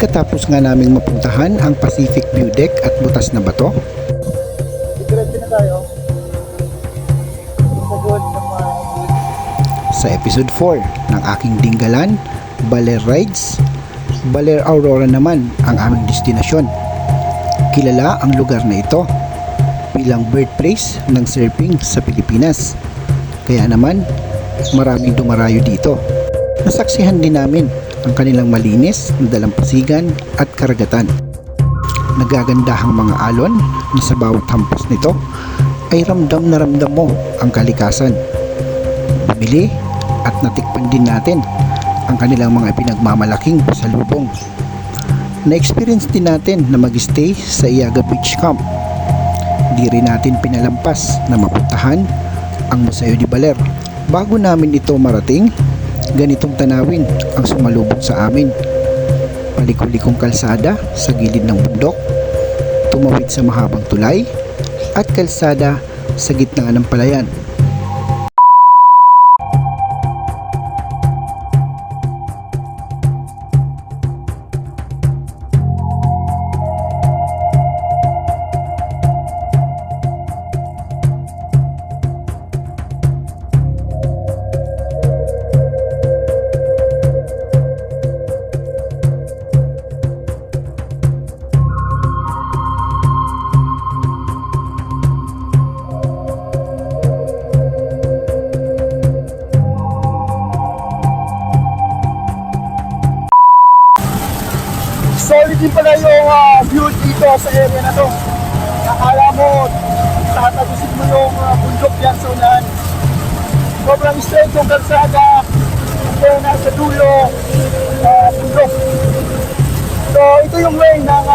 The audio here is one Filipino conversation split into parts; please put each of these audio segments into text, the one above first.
Pagkatapos nga naming mapuntahan ang Pacific View Deck at butas na bato, Diretso na tayo. Sa good naman. sa episode 4 ng aking Dinggalan, Baler Rides, Baler Aurora naman ang aming destinasyon. Kilala ang lugar na ito bilang birthplace ng surfing sa Pilipinas. Kaya naman, maraming dumarayo dito. Nasaksihan din namin ang kanilang malinis na dalampasigan at karagatan. Nagagandahang mga alon na sa bawat hampas nito ay ramdam na ramdam mo ang kalikasan. Bumili at natikpan din natin ang kanilang mga pinagmamalaking pasalubong. Na-experience din natin na mag-stay sa Iaga Beach Camp. Di rin natin pinalampas na mapuntahan ang Museo de Baler. Bago namin ito marating, ganitong tanawin ang sumalubong sa amin. Paliko-likong kalsada sa gilid ng bundok, tumawid sa mahabang tulay, at kalsada sa gitna ng palayan. Solid din pala yung view dito sa area na to. Akala mo, tatagusin mo yung bundok yan sa unahan. Sobrang straight yung kalsada. Kaya nasa dulo, bundok. So ito yung way ng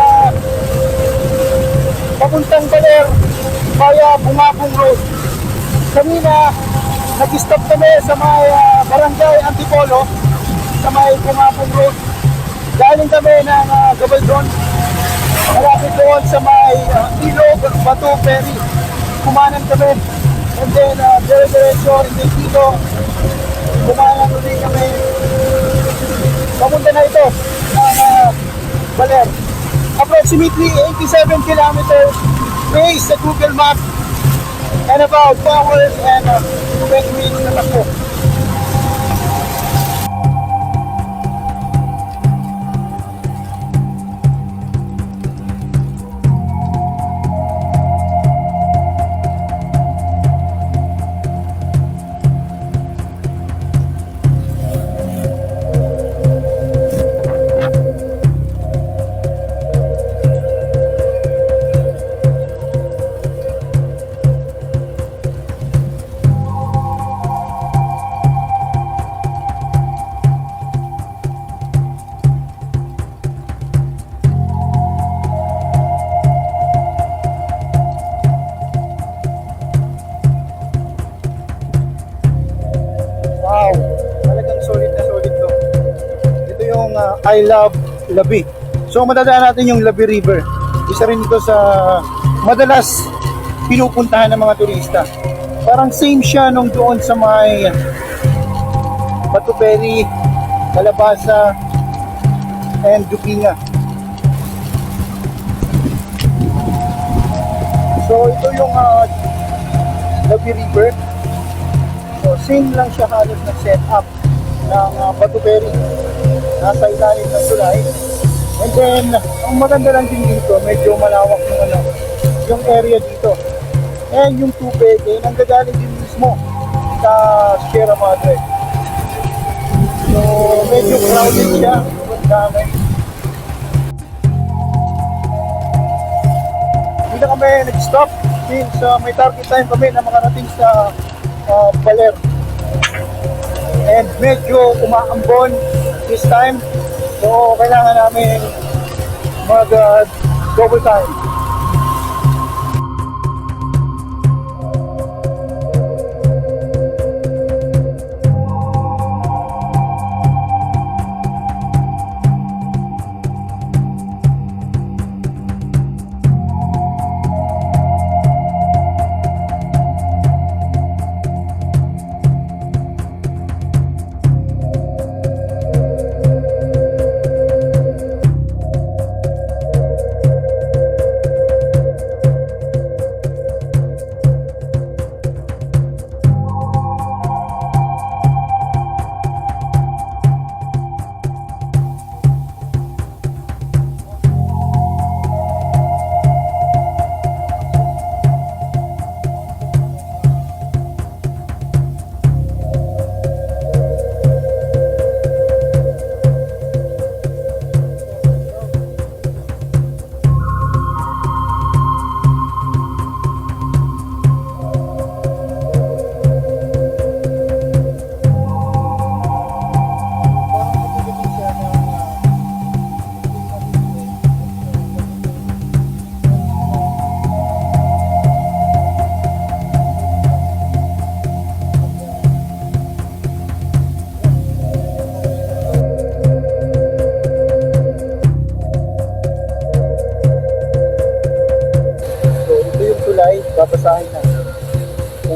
papuntang Baler via Bungabong Road. Kanina, nag-stop kami sa may Barangay Antipolo, sa may Bungabong Road. Galing kami ng Gabaldon, malapit doon sa may Ilog, Bato, Ferry. Kumanan kami, and then dire-diretso, hindi dito, kumanan ulit kami. Papunta na ito ng Baler. Approximately 87 kilometers based sa Google Maps and about 2 hours and 20 minutes na takbo. Wow, talagang solid na solid to. Ito yung I Love Labi. So madadaan natin yung Labi River. Isa rin ito sa madalas pinupuntahan ng mga turista. Parang same siya nung doon sa may Batuperi, Calabasa, and Dupinga. So ito yung Labi River. So, same lang siya halos na setup ng Batuperi. Nasa ilalim ng tulay. And then, ang maganda lang din dito, medyo malawak yung area dito. And yung tubig, nanggagaling din mismo sa Sierra Madre. So, medyo crowded siya. Ang dami. Hindi na kami nag-stop since may target time kami na makarating sa Baler. And medyo umaambon this time. So kailangan namin mag double time.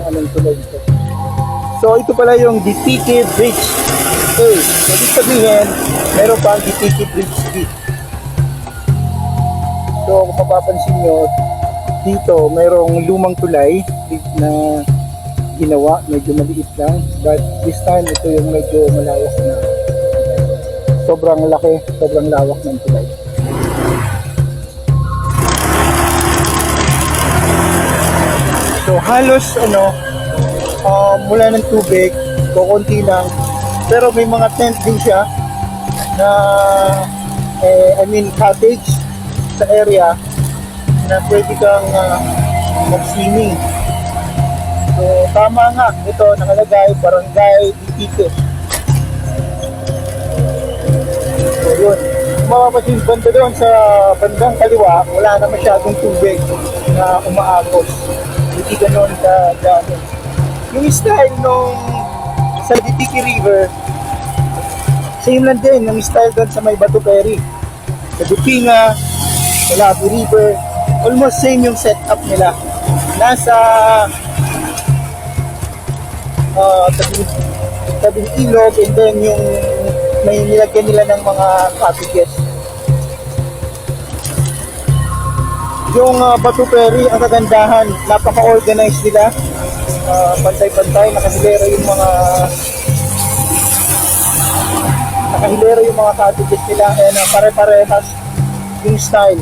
anong tulay ito. So ito pala yung Ditiki Bridge A. Ibig sabihin, meron pa ang Ditiki Bridge B. So kung mapapansin nyo, dito mayroong lumang tulay na ginawa, medyo maliit lang, but this time ito yung medyo malawak na. Sobrang laki, sobrang lawak ng tulay. So halos mula ng tubig, kukunti lang, pero may mga tent din siya na cottage sa area na pwede kang mag-swimming. So tama nga, ito nakalagay Barangay Ditiki. So yun, mapapansin banda doon sa bandang kaliwa, wala na masyadong tubig na umaagos. Hindi ganon dami. Yung style nung sa Ditiki River, same lang din yung style doon sa may Batu Ferry. Sa Dupinga, sa Labu River, almost same yung setup nila. Nasa tabing ilog, and then yung may nilagyan nila ng mga cottages. Yung Batu Ferry, ang kagandahan, napaka-organized nila. Pantay-pantay, nakahilera yung mga cottages nila, and pare-parehas yung style,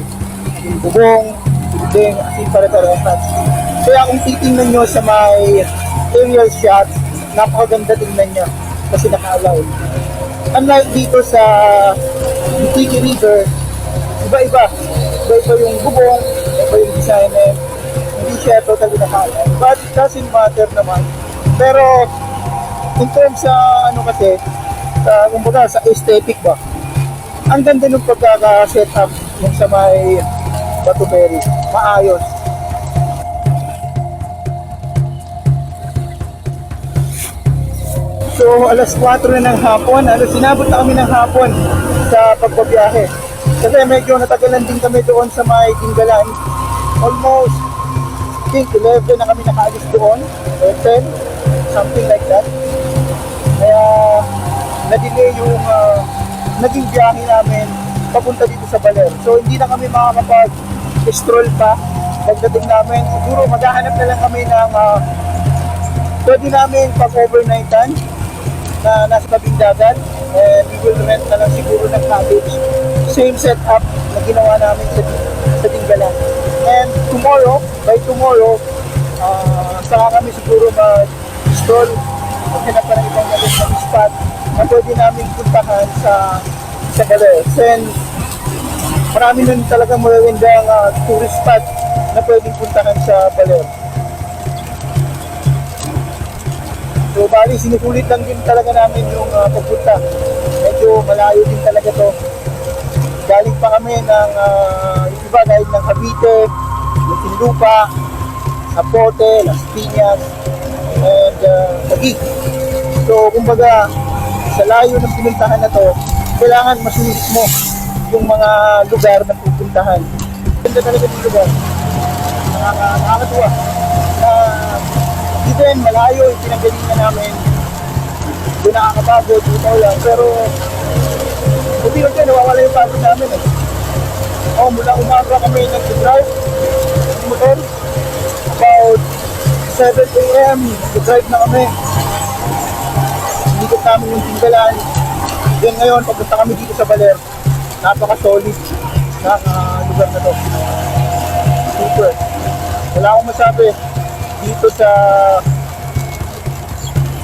yung bubong, building, as in pare-parehas. Kaya kung titingnan nyo sa may aerial shot, napakaganda tingnan nyo kasi naka-allow. Unlike dito sa Ditiki River, iba-iba yung bubong, iba yung design, hindi siya totally naka-allow, but it doesn't matter naman. Pero in terms sa kasi kumbaga sa aesthetic ba, ang ganda ng pagkaka-set up yung sa may Batu Ferry, maayos. So alas 4 na ng hapon, sinabot na kami ng hapon sa pagbabiyahe. Kasi medyo natagalan din kami doon sa may Dingalan. Almost, I think 11 na kami nakaalis doon, or 10, something like that. Kaya na-delay yung naging biyahe namin papunta dito sa Baler. So hindi na kami makakapag-stroll pa pagdating namin. Siguro maghahanap na lang kami ng pwede namin pag-overnightan na nasa tabing dagat, and we will rent na lang siguro ng cottage. Same setup na ginawa namin sa Dingalan. And by tomorrow, saka kami siguro mag-stroll maghanap pa ng ibang magandang spot na pwede namin puntahan sa Baler. Then marami nun talagang magagandang tourist spot na pwedeng puntahan sa Baler. So bali, sinukulit lang din talaga namin yung pagpunta. Medyo malayo din talaga to. Galing pa kami ng iba galing ng Cavite, Muntinlupa, Zapote, Las Piñas, and Taguig. So kumbaga, sa layo ng pinuntahan na to, kailangan masulit mo yung mga lugar na pupuntahan. Ganda talaga yung lugar. Nakakatuwa. Even malayo yung pinagalingan namin, doon nakakapagod, dito lang, pero buti lang kayo, nawawala yung pagod namin mula umaga kami nag-drive ng motor, about 7 AM nag-drive na kami, inikot namin yung Dingalan. Then ngayon, pagpunta kami dito sa Baler, napaka-solid na lugar na to, super, wala akong masabi dito sa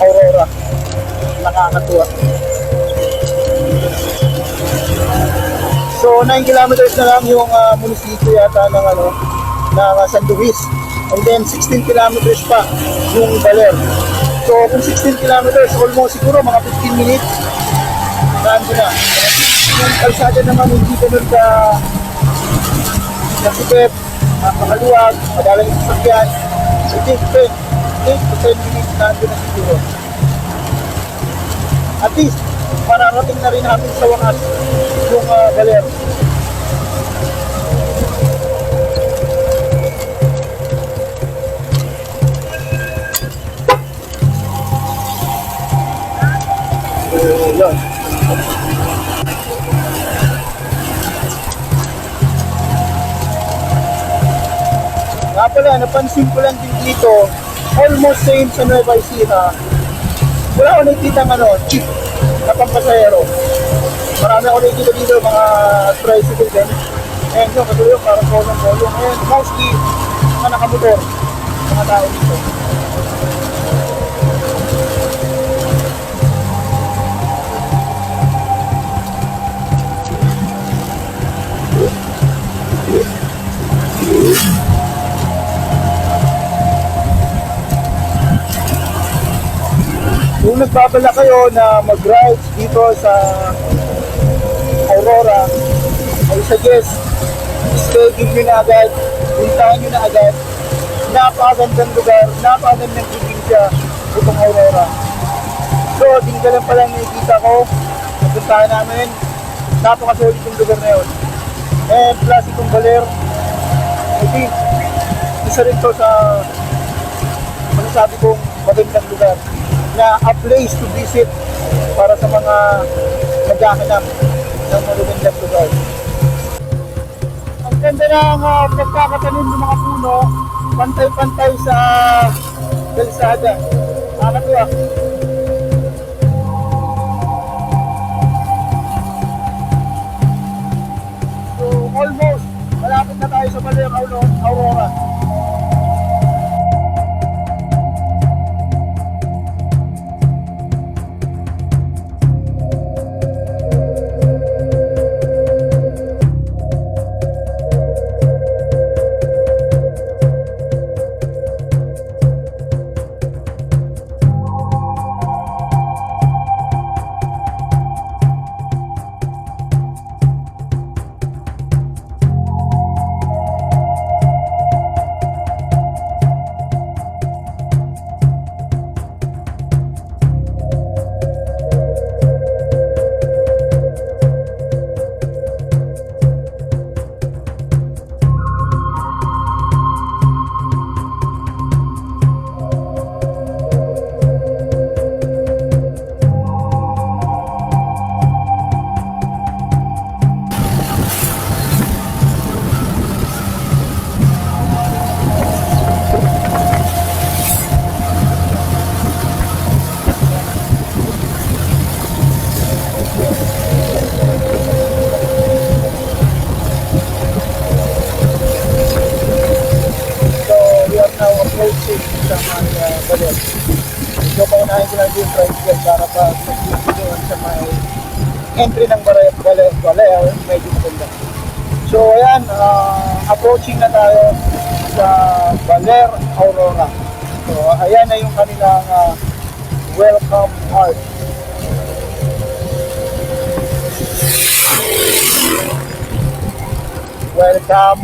Aurora, nakakatuwa. So 9 kilometers na lang yung munisipyo yata ng San Luis, and then 16 kilometers pa yung Baler. So kung 16 kilometers, almost siguro mga 15 minutes nandun na. Yung kalsada naman hindi ganun sikip, makaluwag, madalang yung sasakyan. I think 8 to 10 minutes nandun na siguro. At least, mararating na rin namin sa wakas yung Baler. Yun. Nga pala, napansin ko lang din dito, almost same sa Nueva Ecija. Wala ako nakikita cheap na pampasahero. Marami ako nakikita dito, mga tricycle din. And yun, katuloy parang kolong-kolong. And mostly, mga nakamotor, mga tao dito. Kung nagbabala kayo na mag-rides dito sa Aurora, I suggest schedule nyo na agad, puntahan nyo na agad. Napakagandang lugar, napakagandang probinsya itong Aurora. So, Dinggalan pa lang nakikita ko, napuntahan namin, napakasulit yung lugar na yun. And plus itong Baler, I think, isa rin to sa masasabi kong magandang lugar na a place to visit para sa mga naghahanap ng magandang lugar. Ang ganda ng pagkakatanim ng mga puno, pantay-pantay sa kalsada. Nakakatuwa. So almost, malapit na tayo sa Baler Aurora. Sa mga Baler. So, paunahin ko lang yung tricycle para pa doon sa may entry ng Baler, medyo maganda. So, ayan, approaching na tayo sa Baler Aurora. So, ayan na yung kanilang welcome art. Welcome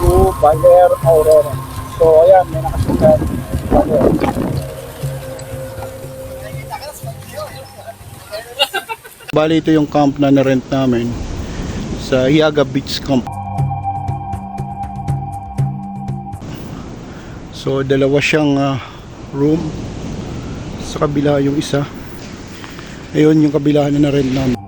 to Baler Aurora. So ayan, may nakasukat. Bali ito yung camp na na-rent namin sa Hiaga Beach Camp. So dalawa siyang room. Sa kabila yung isa. Ayun yung kabila na na-rent namin.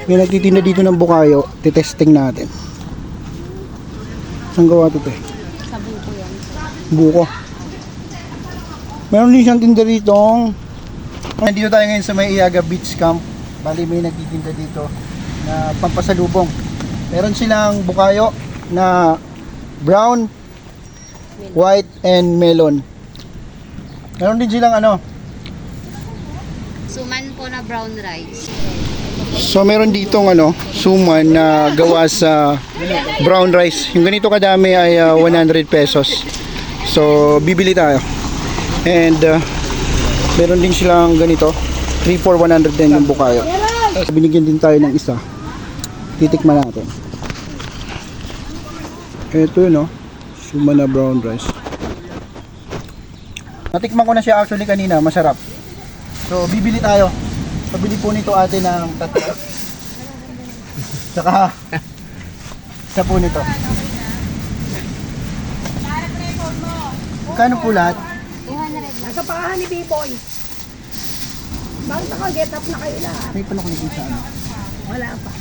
May nagtitinda dito ng bukayo, titesting natin. Saan gawa ito eh? Sa buko yan. Buko. Meron din siyang tinda dito. Nandito tayo ngayon sa may Hiaga Beach Camp. Bali may nagtitinda dito na pampasalubong. Meron silang bukayo na brown, white, and melon. Meron din silang Suman po na brown rice. So meron ditong suman na gawa sa brown rice. Yung ganito kadami ay 100 pesos. So bibili tayo. And meron din silang ganito 3 for 100 din yung bukayo. Binigyan din tayo ng isa. Titikman natin. Ito yun, no? Sumana brown rice. Natikman ko na siya actually kanina, masarap. So, bibili tayo. Pabili po nito ate ng tatlo. Tsaka, isa po nito. Kano po lahat? 200 Nasa pangahan ni B-Boy. Bakit naka-get up na kayo lahat? May pala ko naging sa ano. Wala pa.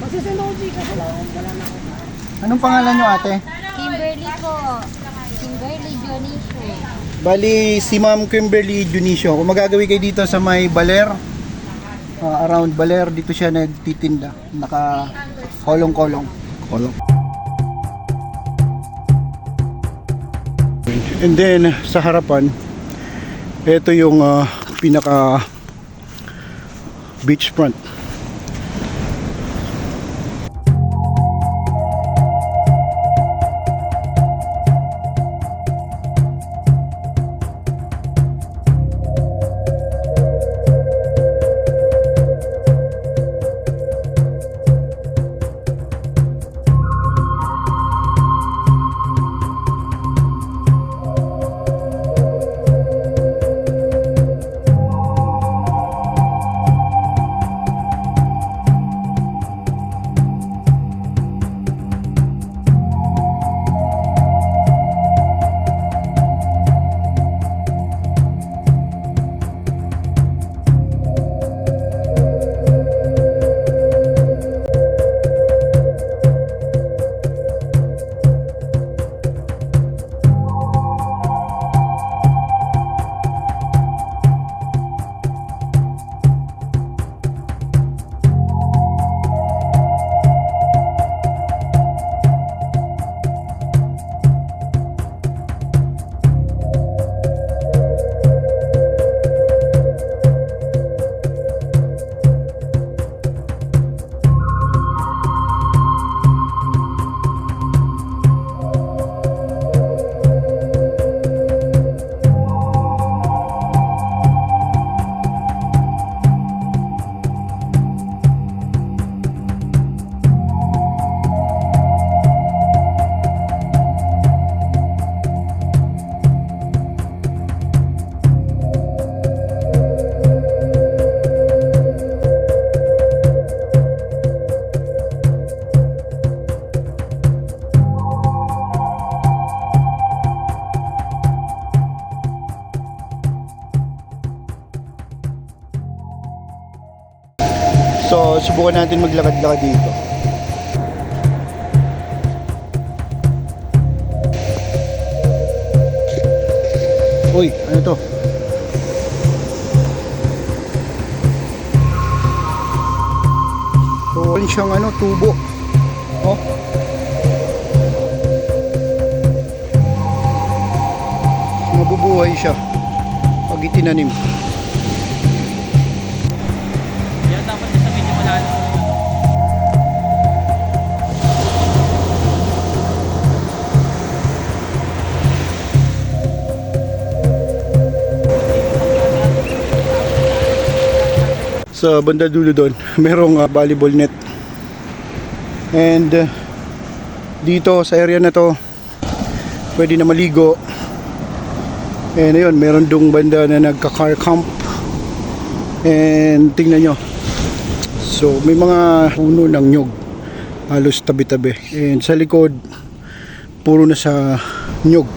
Kasi sa Novi kasi wala na ako. Anong pangalan nyo ate? Kimberly po. Kimberly Dionisio. Bali, si Ma'am Kimberly Dionisio. Kung magagawi kayo dito sa may Baler, around Baler, dito siya nagtitinda. Naka kolong-kolong. Kolong. And then, sa harapan, ito yung pinaka beachfront. So, subukan natin maglakad-lakad dito. Uy, ano to? So, siyang ano, tubo. Oh. Mabubuhay siya pag itinanim. Yan dapat sa medyo malalim. Sa banda dulo doon, merong volleyball net. And dito sa area na to, pwede na maligo. And ayun, meron dong banda na nagka-car camp. And tingnan nyo. So may mga puno ng nyog, halos tabi-tabi. And sa likod, puro na sa nyog.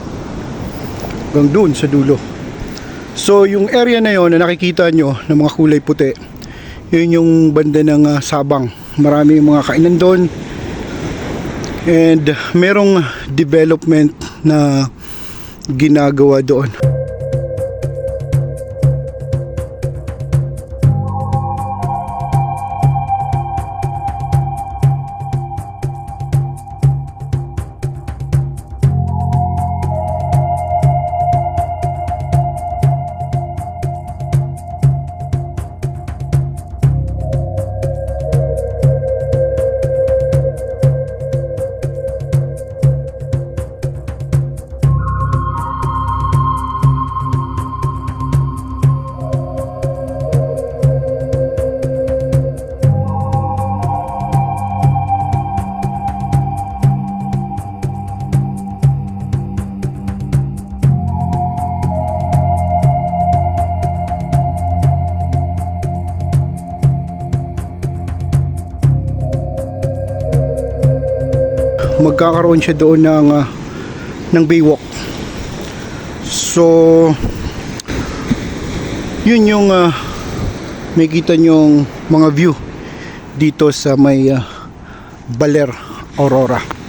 Hanggang doon sa dulo. So yung area na yon na nakikita nyo ng mga kulay puti, yun yung banda ng Sabang. Marami yung mga kainan doon. And merong development na ginagawa doon. magkakaroon siya doon ng baywalk. So yun yung may kita nyong mga view dito sa may Baler Aurora.